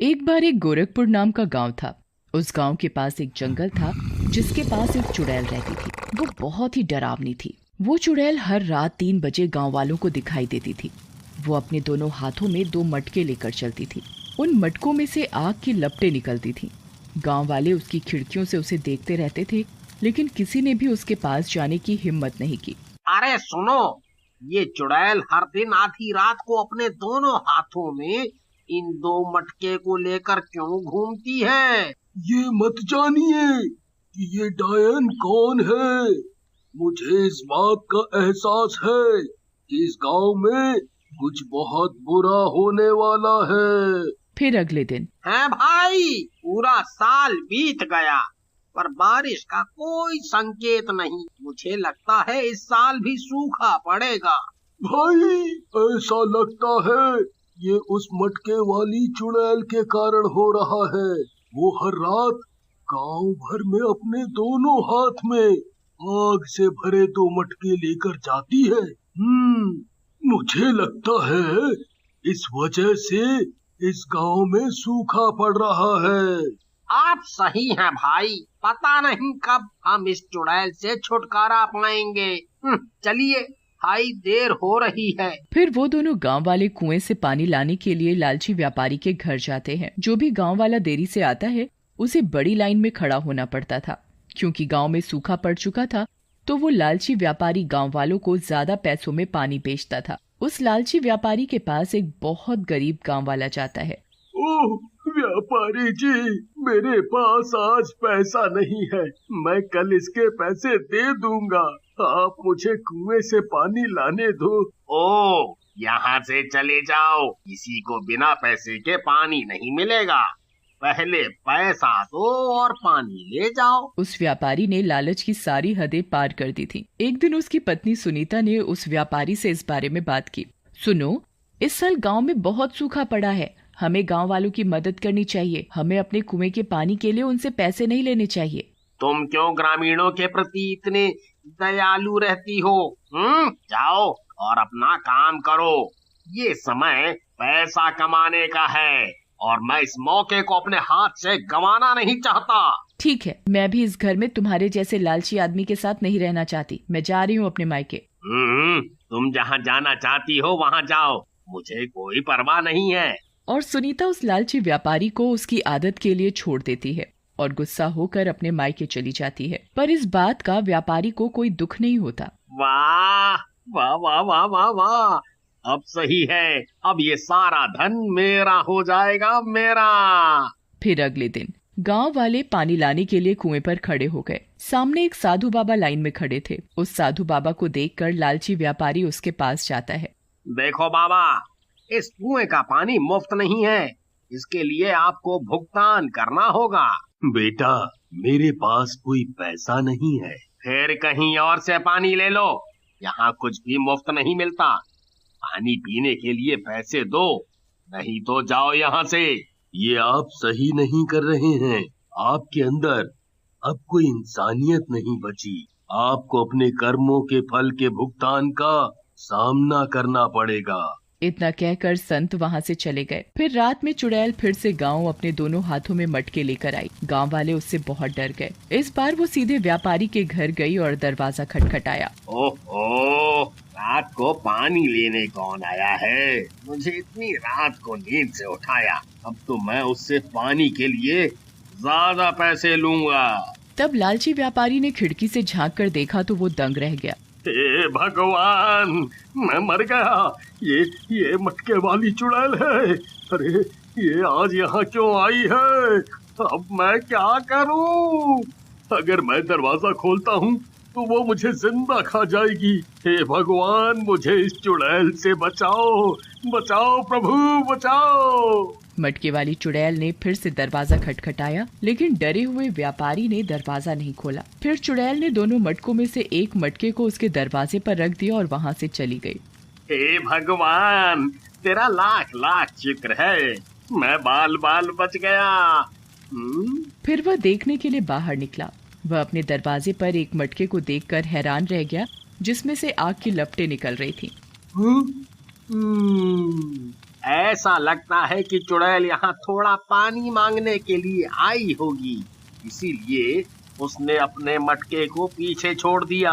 एक बार एक गोरखपुर नाम का गांव था। उस गांव के पास एक जंगल था जिसके पास एक चुड़ैल रहती थी। वो बहुत ही डरावनी थी। वो चुड़ैल हर रात 3 बजे गांव वालों को दिखाई देती थी। वो अपने दोनों हाथों में 2 मटके लेकर चलती थी। उन मटकों में से आग की लपटें निकलती थी। गांव वाले उसकी खिड़कियों से उसे देखते रहते थे, लेकिन किसी ने भी उसके पास जाने की हिम्मत नहीं की। अरे सुनो, ये चुड़ैल हर दिन आधी रात को अपने दोनों हाथों में इन 2 मटके को लेकर क्यों घूमती है? ये मत जानिए कि ये डायन कौन है। मुझे इस बात का एहसास है कि इस गांव में कुछ बहुत बुरा होने वाला है। फिर अगले दिन है भाई, पूरा साल बीत गया पर बारिश का कोई संकेत नहीं। मुझे लगता है इस साल भी सूखा पड़ेगा। भाई, ऐसा लगता है ये उस मटके वाली चुड़ैल के कारण हो रहा है। वो हर रात गांव भर में अपने दोनों हाथ में आग से भरे 2 मटके लेकर जाती है। मुझे लगता है इस वजह से इस गांव में सूखा पड़ रहा है। आप सही हैं भाई, पता नहीं कब हम इस चुड़ैल से छुटकारा पाएंगे। चलिए भाई, देर हो रही है। फिर वो दोनों गांव वाले कुएं से पानी लाने के लिए लालची व्यापारी के घर जाते हैं। जो भी गांव वाला देरी से आता है उसे बड़ी लाइन में खड़ा होना पड़ता था। क्योंकि गांव में सूखा पड़ चुका था तो वो लालची व्यापारी गांव वालों को ज्यादा पैसों में पानी बेचता था। उस लालची व्यापारी के पास एक बहुत गरीब गांव वाला जाता है। ओह व्यापारी जी, मेरे पास आज पैसा नहीं है। मैं कल इसके पैसे दे दूंगा। आप मुझे कुएं से पानी लाने दो। ओ, यहाँ से चले जाओ, किसी को बिना पैसे के पानी नहीं मिलेगा। पहले पैसा दो और पानी ले जाओ। उस व्यापारी ने लालच की सारी हदें पार कर दी थी। एक दिन उसकी पत्नी सुनीता ने उस व्यापारी से इस बारे में बात की। सुनो, इस साल गांव में बहुत सूखा पड़ा है। हमें गांव वालों की मदद करनी चाहिए। हमें अपने कुएं के पानी के लिए उनसे पैसे नहीं लेने चाहिए। तुम क्यों ग्रामीणों के प्रति इतने दयालु रहती हो? जाओ और अपना काम करो। ये समय पैसा कमाने का है और मैं इस मौके को अपने हाथ से गंवाना नहीं चाहता। ठीक है, मैं भी इस घर में तुम्हारे जैसे लालची आदमी के साथ नहीं रहना चाहती। मैं जा रही हूँ अपने मायके। तुम जहाँ जाना चाहती हो वहाँ जाओ, मुझे कोई परवाह नहीं है। और सुनीता उस लालची व्यापारी को उसकी आदत के लिए छोड़ देती है और गुस्सा होकर अपने मायके चली जाती है। पर इस बात का व्यापारी को कोई दुख नहीं होता। वाह वाह वाह वाह वाह वाह, अब सही है। अब ये सारा धन मेरा हो जाएगा, मेरा। फिर अगले दिन गांव वाले पानी लाने के लिए कुएं पर खड़े हो गए। सामने एक साधु बाबा लाइन में खड़े थे। उस साधु बाबा को देखकर लालची व्यापारी उसके पास जाता है। देखो बाबा, इस कुएं का पानी मुफ्त नहीं है, इसके लिए आपको भुगतान करना होगा। बेटा, मेरे पास कोई पैसा नहीं है। फिर कहीं और से पानी ले लो, यहाँ कुछ भी मुफ्त नहीं मिलता। पानी पीने के लिए पैसे दो, नहीं तो जाओ यहाँ से। ये आप सही नहीं कर रहे हैं। आपके अंदर अब कोई इंसानियत नहीं बची। आपको अपने कर्मों के फल के भुगतान का सामना करना पड़ेगा। इतना कहकर संत वहाँ से चले गए। फिर रात में चुड़ैल फिर से गांव अपने दोनों हाथों में मटके लेकर आई। गांव वाले उससे बहुत डर गए। इस बार वो सीधे व्यापारी के घर गई और दरवाजा खटखटाया। ओहो, रात को पानी लेने कौन आया है? मुझे इतनी रात को नींद से उठाया। अब तो मैं उससे पानी के लिए ज्यादा पैसे लूंगा। तब लालची व्यापारी ने खिड़की से झांक कर देखा तो वो दंग रह गया। हे भगवान, मैं मर गया। ये मटके वाली चुड़ैल है। अरे, ये आज यहाँ क्यों आई है? अब मैं क्या करूं? अगर मैं दरवाजा खोलता हूँ तो वो मुझे जिंदा खा जाएगी। हे भगवान, मुझे इस चुड़ैल से बचाओ, बचाओ प्रभु, बचाओ। मटके वाली चुड़ैल ने फिर से दरवाजा खटखटाया, लेकिन डरे हुए व्यापारी ने दरवाजा नहीं खोला। फिर चुड़ैल ने दोनों मटकों में से एक मटके को उसके दरवाजे पर रख दिया और वहाँ से चली गई। हे भगवान, तेरा लाख लाख शुक्र है, मैं बाल बाल बच गया। फिर वह देखने के लिए बाहर निकला। वह अपने दरवाजे पर एक मटके को देखकर हैरान रह गया, जिसमें से आग की लपटें निकल रही थीं। ऐसा लगता है कि चुड़ैल यहाँ थोड़ा पानी मांगने के लिए आई होगी, इसीलिए उसने अपने मटके को पीछे छोड़ दिया।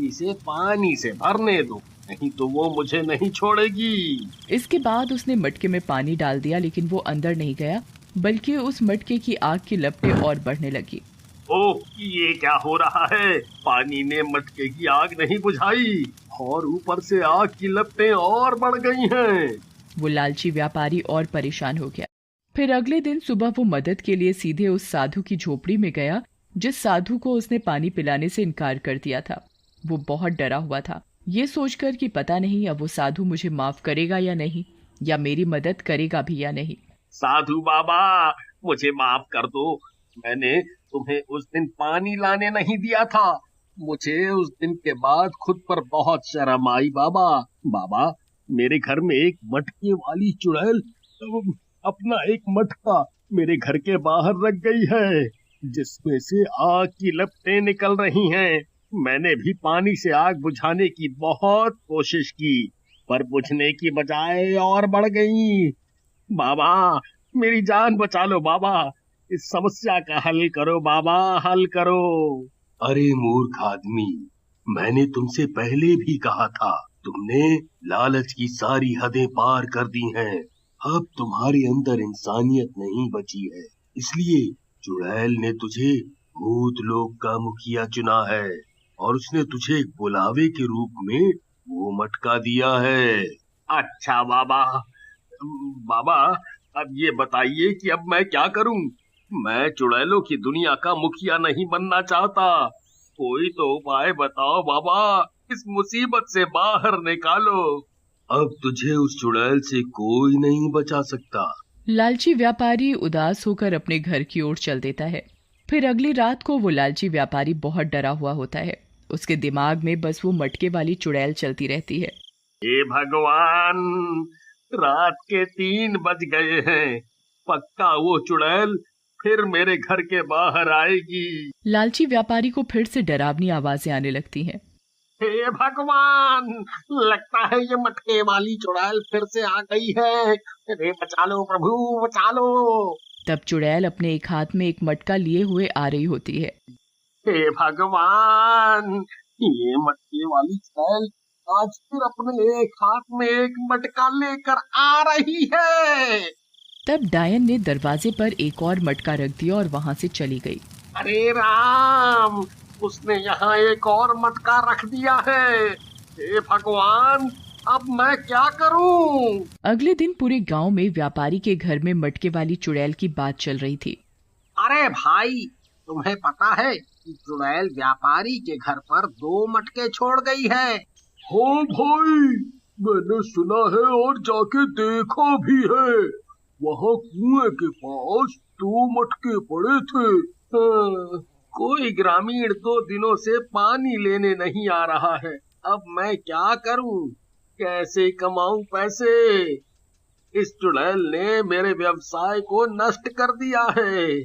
इसे पानी से भरने दो, नहीं तो वो मुझे नहीं छोड़ेगी। इसके बाद उसने मटके में पानी डाल दिया, लेकिन वो अंदर नहीं गया, बल्कि उस मटके की आग की लपटें और बढ़ने लगी। ओह, ये क्या हो रहा है? पानी ने मटके की आग नहीं बुझाई और ऊपर से आग की लपटें और बढ़ गई हैं। वो लालची व्यापारी और परेशान हो गया। फिर अगले दिन सुबह वो मदद के लिए सीधे उस साधु की झोपड़ी में गया, जिस साधु को उसने पानी पिलाने से इनकार कर दिया था। वो बहुत डरा हुआ था, ये सोचकर कि पता नहीं अब वो साधु मुझे माफ करेगा या नहीं, या मेरी मदद करेगा भी या नहीं। साधु बाबा, मुझे माफ कर दो। मैंने तुम्हें उस दिन पानी लाने नहीं दिया था। मुझे उस दिन के बाद खुद पर बहुत शर्म आई बाबा। बाबा, मेरे घर में एक मटके वाली चुड़ैल अपना एक मटका मेरे घर के बाहर रख गई है, जिसमें से आग की लपटें निकल रही हैं। मैंने भी पानी से आग बुझाने की बहुत कोशिश की, पर बुझने की बजाय और बढ़ गई। बाबा, मेरी जान बचा लो बाबा। इस समस्या का हल करो बाबा, हल करो। अरे मूर्ख आदमी, मैंने तुमसे पहले भी कहा था, तुमने लालच की सारी हदें पार कर दी हैं। अब तुम्हारे अंदर इंसानियत नहीं बची है, इसलिए चुड़ैल ने तुझे भूत लोक का मुखिया चुना है और उसने तुझे एक बुलावे के रूप में वो मटका दिया है। अच्छा बाबा। बाबा, अब ये बताइए कि अब मैं क्या करूं? मैं चुड़ैलों की दुनिया का मुखिया नहीं बनना चाहता। कोई तो उपाय बताओ बाबा, इस मुसीबत से बाहर निकालो। अब तुझे उस चुड़ैल से कोई नहीं बचा सकता। लालची व्यापारी उदास होकर अपने घर की ओर चल देता है। फिर अगली रात को वो लालची व्यापारी बहुत डरा हुआ होता है। उसके दिमाग में बस वो मटके वाली चुड़ैल चलती रहती है। हे भगवान, रात के 3 बज गए हैं। पक्का वो चुड़ैल फिर मेरे घर के बाहर आएगी। लालची व्यापारी को फिर से डरावनी आवाजें आने लगती हैं। हे भगवान, लगता है ये मटके वाली चुड़ैल फिर से आ गई है। अरे बचा लो प्रभु, बचा लो। तब चुड़ैल अपने एक हाथ में एक मटका लिए हुए आ रही होती है। हे भगवान, ये मटके वाली चुड़ैल आज फिर अपने एक हाथ में एक मटका लेकर आ रही है। तब डायन ने दरवाजे पर एक और मटका रख दिया और वहां से चली गई। अरे राम, उसने यहाँ एक और मटका रख दिया है। हे भगवान, अब मैं क्या करूं? अगले दिन पूरे गांव में व्यापारी के घर में मटके वाली चुड़ैल की बात चल रही थी। अरे भाई, तुम्हें पता है कि चुड़ैल व्यापारी के घर पर 2 मटके छोड़ गई है। हाँ भाई, मैंने सुना है और जाके देखा भी है। वहाँ कुएं के पास 2 मटके पड़े थे। कोई ग्रामीण 2 दिनों से पानी लेने नहीं आ रहा है। अब मैं क्या करूं? कैसे कमाऊं पैसे? इस चुड़ैल ने मेरे व्यवसाय को नष्ट कर दिया है।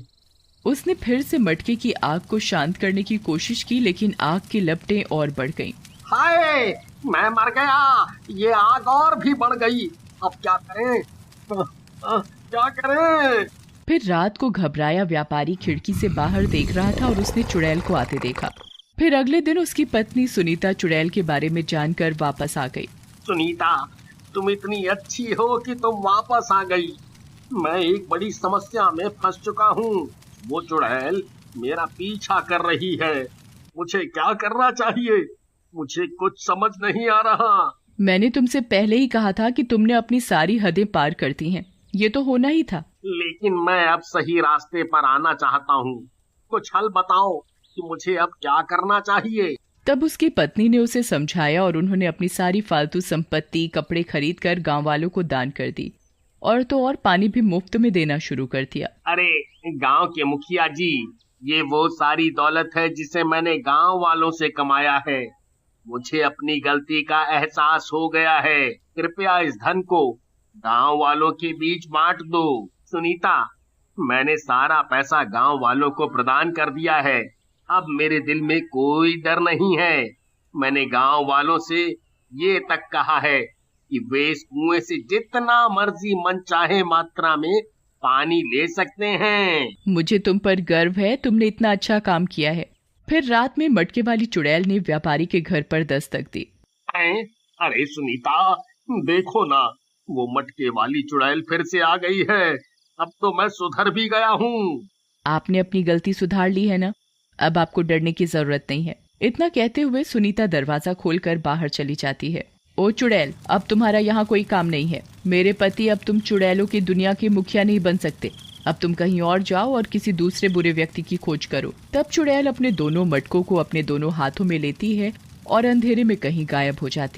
उसने फिर से मटके की आग को शांत करने की कोशिश की, लेकिन आग की लपटें और बढ़ गईं। हाय, मैं मर गया। ये आग और भी बढ़ गई। अब क्या करें? क्या करें? फिर रात को घबराया व्यापारी खिड़की से बाहर देख रहा था और उसने चुड़ैल को आते देखा। फिर अगले दिन उसकी पत्नी सुनीता चुड़ैल के बारे में जानकर वापस आ गई। सुनीता, तुम इतनी अच्छी हो कि तुम वापस आ गई। मैं एक बड़ी समस्या में फंस चुका हूँ। वो चुड़ैल मेरा पीछा कर रही है। मुझे क्या करना चाहिए? मुझे कुछ समझ नहीं आ रहा। मैंने तुमसे पहले ही कहा था कि तुमने अपनी सारी हदें पार कर दी हैं। ये तो होना ही था। लेकिन मैं अब सही रास्ते पर आना चाहता हूँ। कुछ हल बताओ कि मुझे अब क्या करना चाहिए। तब उसकी पत्नी ने उसे समझाया और उन्होंने अपनी सारी फालतू संपत्ति, कपड़े खरीद कर गाँव वालों को दान कर दी और तो और पानी भी मुफ्त में देना शुरू कर दिया। अरे गांव के मुखिया जी, ये वो सारी दौलत है जिसे मैंने गांव वालों से कमाया है। मुझे अपनी गलती का एहसास हो गया है। कृपया इस धन को गांव वालों के बीच बांट दो। सुनीता, मैंने सारा पैसा गांव वालों को प्रदान कर दिया है। अब मेरे दिल में कोई डर नहीं है। मैंने गांव वालों से ये तक कहा है कि वे इस कुएं से जितना मर्जी मन चाहे मात्रा में पानी ले सकते हैं। मुझे तुम पर गर्व है, तुमने इतना अच्छा काम किया है। फिर रात में मटके वाली चुड़ैल ने व्यापारी के घर पर दस्तक दी। अरे सुनीता, देखो ना, वो मटके वाली चुड़ैल फिर से आ गई है। अब तो मैं सुधर भी गया हूँ। आपने अपनी गलती सुधार ली है ना, अब आपको डरने की जरूरत नहीं है। इतना कहते हुए सुनीता दरवाजा खोलकर बाहर चली जाती है। ओ चुड़ैल, अब तुम्हारा यहाँ कोई काम नहीं है। मेरे पति, अब तुम चुड़ैलों की दुनिया के मुखिया नहीं बन सकते। अब तुम कहीं और जाओ और किसी दूसरे बुरे व्यक्ति की खोज करो। तब चुड़ैल अपने दोनों मटकों को अपने दोनों हाथों में लेती है और अंधेरे में कहीं गायब हो जाती है।